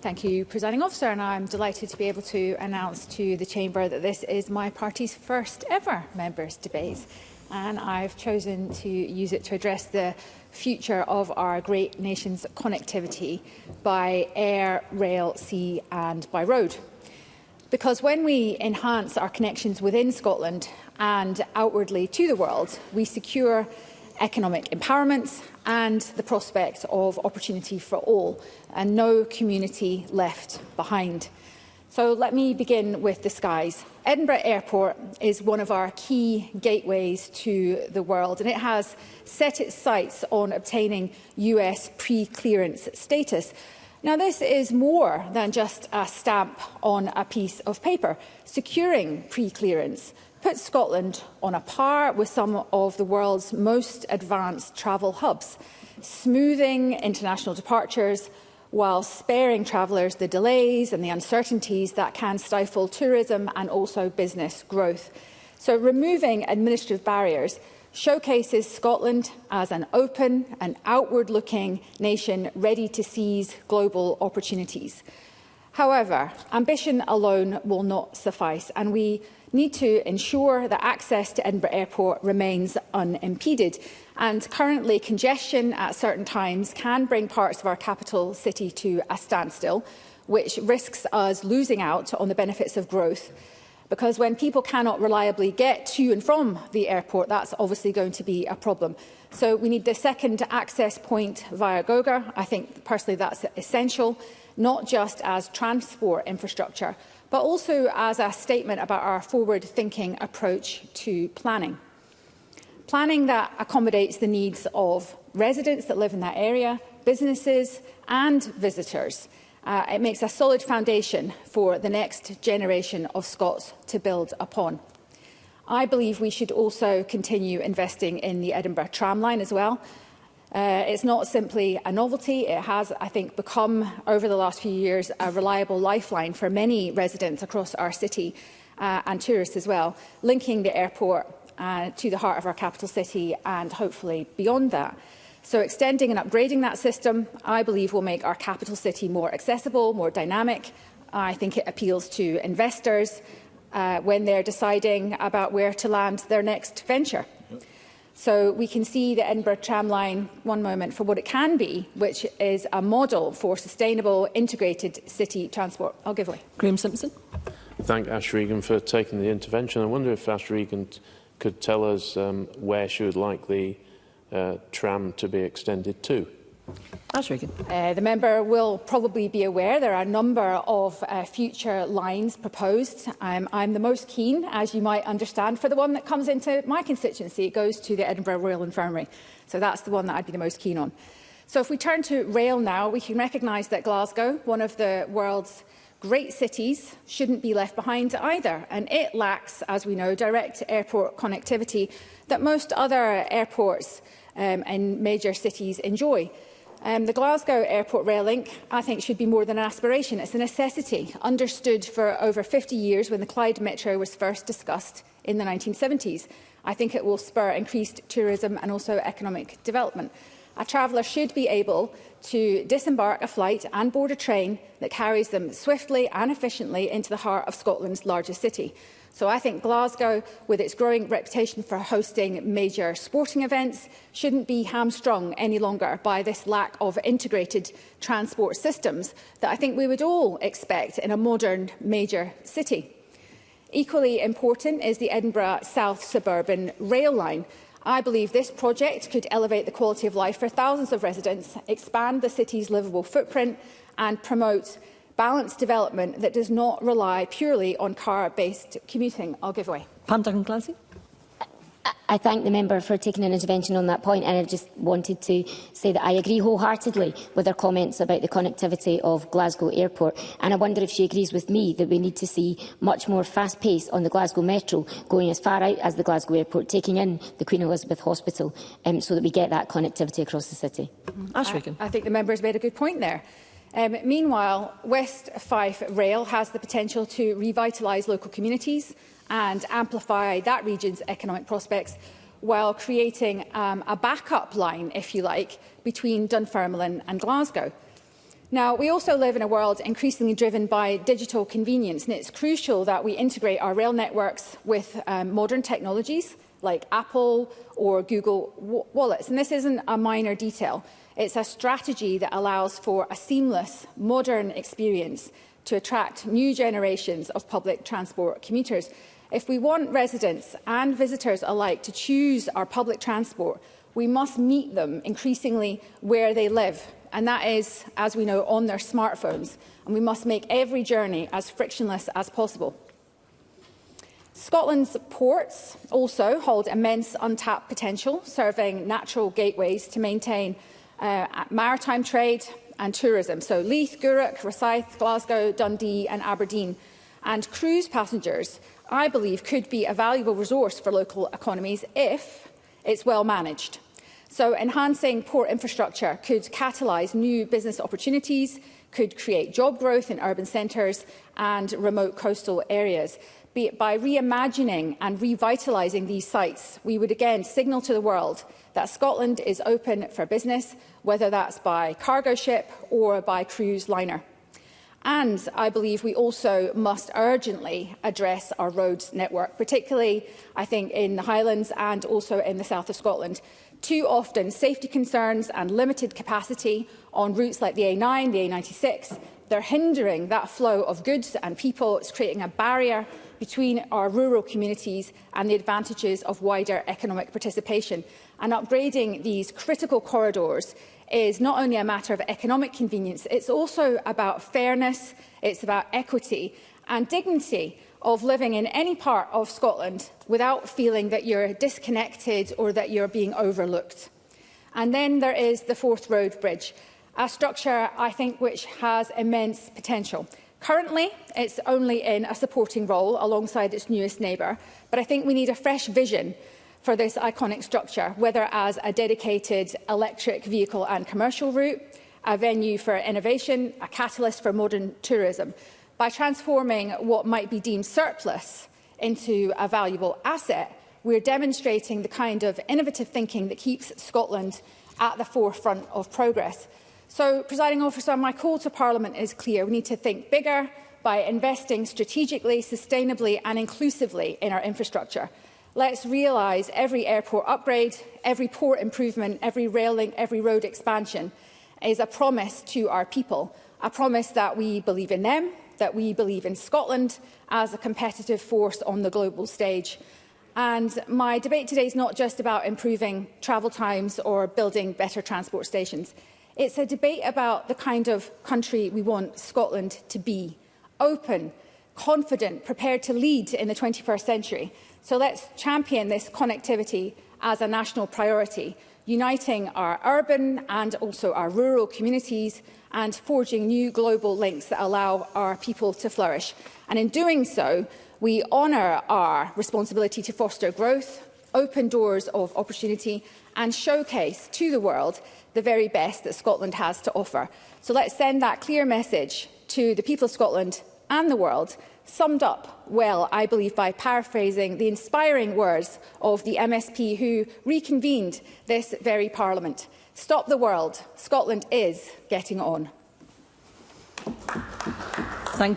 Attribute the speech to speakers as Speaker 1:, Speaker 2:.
Speaker 1: Thank you, Presiding Officer, and I'm delighted to be able to announce to the Chamber that this is my party's first ever members' debate, and I've chosen to use it to address the future of our great nation's connectivity by air, rail, sea and by road. Because when we enhance our connections within Scotland and outwardly to the world, we secure economic empowerment and the prospect of opportunity for all, and no community left behind. So let me begin with the skies. Edinburgh Airport is one of our key gateways to the world, and it has set its sights on obtaining US pre-clearance status. Now, this is more than just a stamp on a piece of paper. Securing pre-clearance puts Scotland on a par with some of the world's most advanced travel hubs, smoothing international departures while sparing travellers the delays and the uncertainties that can stifle tourism and also business growth. So removing administrative barriers showcases Scotland as an open and outward-looking nation ready to seize global opportunities. However, ambition alone will not suffice, and we need to ensure that access to Edinburgh Airport remains unimpeded. And currently, congestion at certain times can bring parts of our capital city to a standstill, which risks us losing out on the benefits of growth. Because when people cannot reliably get to and from the airport, that's obviously going to be a problem. So we need the second access point via Gogar. I think personally that's essential, not just as transport infrastructure, but also as a statement about our forward-thinking approach to planning. Planning that accommodates the needs of residents that live in that area, businesses and visitors. It makes a solid foundation for the next generation of Scots to build upon. I believe we should also continue investing in the Edinburgh tram line as well. It's not simply a novelty. It has, I think, become, over the last few years, a reliable lifeline for many residents across our city and tourists as well, linking the airport to the heart of our capital city and hopefully beyond that. So extending and upgrading that system, I believe, will make our capital city more accessible, more dynamic. I think it appeals to investors when they're deciding about where to land their next venture. So we can see the Edinburgh tramline, one moment, for what it can be, which is a model for sustainable, integrated city transport. I'll give way.
Speaker 2: Graham Simpson.
Speaker 3: Thank Ash Regan for taking the intervention. I wonder if Ash Regan could tell us where she would like the tram to be extended to.
Speaker 2: Ash Regan.
Speaker 1: The member will probably be aware there are a number of future lines proposed. I'm the most keen, as you might understand, for the one that comes into my constituency. It goes to the Edinburgh Royal Infirmary. So that's the one that I'd be the most keen on. So if we turn to rail now, we can recognise that Glasgow, one of the world's great cities, shouldn't be left behind either. And it lacks, as we know, direct airport connectivity that most other airports in major cities enjoy. The Glasgow Airport rail link, I think, should be more than an aspiration. It's a necessity, understood for over 50 years when the Clyde Metro was first discussed in the 1970s. I think it will spur increased tourism and also economic development. A traveller should be able to disembark a flight and board a train that carries them swiftly and efficiently into the heart of Scotland's largest city. So I think Glasgow, with its growing reputation for hosting major sporting events, shouldn't be hamstrung any longer by this lack of integrated transport systems that I think we would all expect in a modern major city. Equally important is the Edinburgh South Suburban Rail Line. I believe this project could elevate the quality of life for thousands of residents, expand the city's livable footprint and promote balanced development that does not rely purely on car-based commuting. I'll give way.
Speaker 2: Pam Duncan-Clancy.
Speaker 4: I thank the member for taking an intervention on that point, and I just wanted to say that I agree wholeheartedly with her comments about the connectivity of Glasgow Airport, and I wonder if she agrees with me that we need to see much more fast pace on the Glasgow Metro, going as far out as the Glasgow Airport, taking in the Queen Elizabeth Hospital, so that we get that connectivity across the city.
Speaker 2: Ash Regan.
Speaker 1: I think the member has made a good point there. Meanwhile, West Fife Rail has the potential to revitalise local communities and amplify that region's economic prospects while creating a backup line, if you like, between Dunfermline and Glasgow. Now, we also live in a world increasingly driven by digital convenience, and it's crucial that we integrate our rail networks with modern technologies like Apple or Google wallets. And this isn't a minor detail. It's a strategy that allows for a seamless, modern experience to attract new generations of public transport commuters. If we want residents and visitors alike to choose our public transport, we must meet them increasingly where they live. And that is, as we know, on their smartphones. And we must make every journey as frictionless as possible. Scotland's ports also hold immense untapped potential, serving natural gateways to maintain maritime trade and tourism. So Leith, Gourock, Rosyth, Glasgow, Dundee and Aberdeen. And cruise passengers, I believe, could be a valuable resource for local economies if it's well managed. So enhancing port infrastructure could catalyse new business opportunities, could create job growth in urban centres and remote coastal areas. By reimagining and revitalising these sites, we would again signal to the world that Scotland is open for business, whether that's by cargo ship or by cruise liner. And I believe we also must urgently address our roads network, particularly, I think, in the Highlands and also in the south of Scotland. Too often, safety concerns and limited capacity on routes like the A9, the A96, they're hindering that flow of goods and people. It's creating a barrier between our rural communities and the advantages of wider economic participation. And upgrading these critical corridors is not only a matter of economic convenience, it's also about fairness, it's about equity and dignity of living in any part of Scotland without feeling that you're disconnected or that you're being overlooked. And then there is the Forth Road Bridge, a structure, I think, which has immense potential. Currently, it's only in a supporting role alongside its newest neighbour, but I think we need a fresh vision for this iconic structure, whether as a dedicated electric vehicle and commercial route, a venue for innovation, a catalyst for modern tourism. By transforming what might be deemed surplus into a valuable asset, we're demonstrating the kind of innovative thinking that keeps Scotland at the forefront of progress. So, Presiding Officer, my call to Parliament is clear. We need to think bigger by investing strategically, sustainably and inclusively in our infrastructure. Let's realise every airport upgrade, every port improvement, every rail link, every road expansion is a promise to our people, a promise that we believe in them, that we believe in Scotland as a competitive force on the global stage. And my debate today is not just about improving travel times or building better transport stations. It's a debate about the kind of country we want Scotland to be: open, confident, prepared to lead in the 21st century. So let's champion this connectivity as a national priority, uniting our urban and also our rural communities and forging new global links that allow our people to flourish. And in doing so, we honour our responsibility to foster growth, open doors of opportunity and showcase to the world the very best that Scotland has to offer. So let's send that clear message to the people of Scotland and the world, summed up well, I believe, by paraphrasing the inspiring words of the MSP who reconvened this very Parliament. Stop the world. Scotland is getting on.